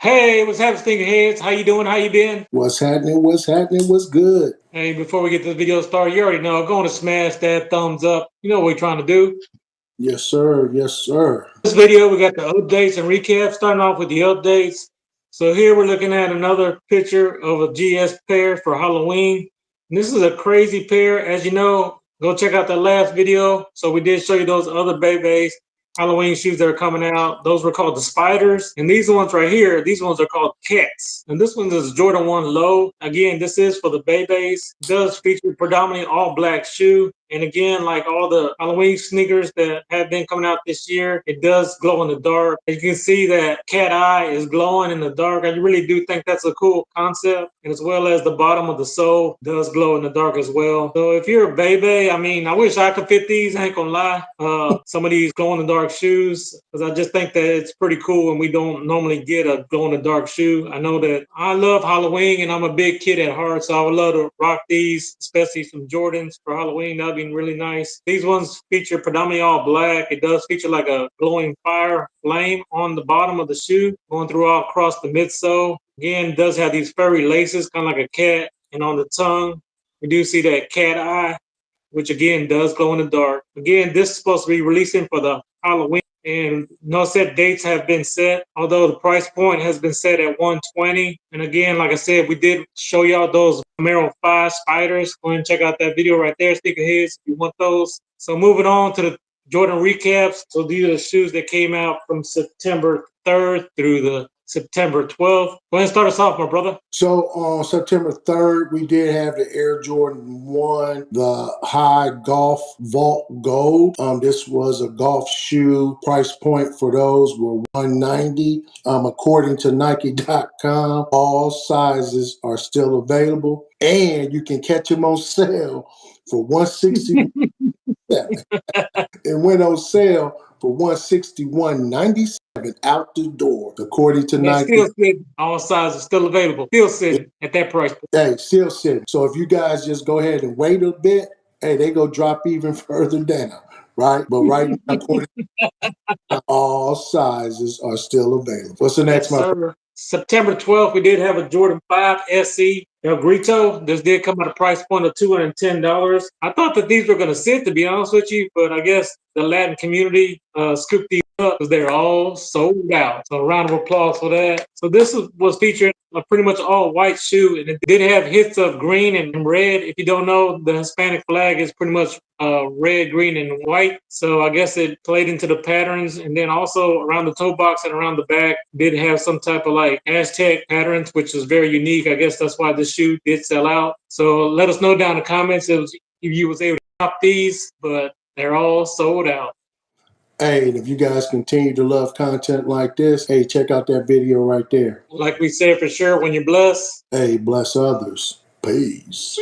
Hey, what's happening, Sneakerheads? How you doing? How you been? What's happening? What's happening? What's good? Hey, before we get this video started, you already know, go on to smash that thumbs up. You know what we're trying to do. Yes, sir. Yes, sir. This video, we got the updates and recaps, starting off with the updates. So here we're looking at another picture of a GS pair for Halloween. And this is a crazy pair. As you know, go check out that last video. So we did show you those other Bebe's Halloween shoes that are coming out. Those were called the Spiders. And these ones right here, these ones are called Cats. And this one is Jordan 1 Low. Again, this is for the Bebe's. It does feature predominantly all black shoe. And again, like all the Halloween sneakers that have been coming out this year, it does glow in the dark. You can see that cat eye is glowing in the dark. I really do think that's a cool concept. And as well as the bottom of the sole does glow in the dark as well. So if you're a baby, I mean, I wish I could fit these. I ain't gonna lie. Some of these glow in the dark shoes, because I just think that it's pretty cool and we don't normally get a glow in the dark shoe. I know that I love Halloween and I'm a big kid at heart, so I would love to rock these, especially some Jordans for Halloween. That'd be really nice. These ones feature predominantly all black. It does feature like a glowing fire flame on the bottom of the shoe going through all across the midsole. Again, it does have these furry laces, kind of like a cat, and on the tongue, we do see that cat eye, which again does glow in the dark. Again, this is supposed to be releasing for the Halloween, and no set dates have been set, although the price point has been set at $120. And again, like I said, we did show y'all those Camaro 5 Spiders. Go ahead and check out that video right there, Sneakerheads, if you want those. So moving on to the Jordan recaps. So these are the shoes that came out from September 3rd through the September 12th. Go ahead and start us off, my brother. So on September 3rd, we did have the Air Jordan 1, the High Golf Vault Gold. This was a golf shoe. Price point for those were $190. According to Nike.com, all sizes are still available, and you can catch them on sale for $160. It went on sale for $161.97 out the door, according to That's Nike. still sitting. All sizes still available. Still sitting at that price point. Hey, still sitting. So if you guys just go ahead and wait a bit, hey, they go drop even further down, right? But right now, according to all sizes are still available. What's the next, Yes, sir. September 12th, we did have a Jordan 5 SE El Grito. This did come at a price point of $210. I thought that these were going to sit, to be honest with you, but I guess the Latin community scooped these up because they're all sold out. So a round of applause for that. So this was featuring a pretty much all white shoe, and it did have hits of green and red. If you don't know, the Hispanic flag is pretty much red, green, and white. So I guess it played into the patterns. And then also around the toe box and around the back did have some type of like Aztec patterns, which is very unique. I guess that's why this shoe did sell out. So let us know down in the comments if you was able to cop these, but they're all sold out. Hey, and if you guys continue to love content like this, hey, check out that video right there. Like we said, for sure, when you're blessed, hey, bless others. Peace.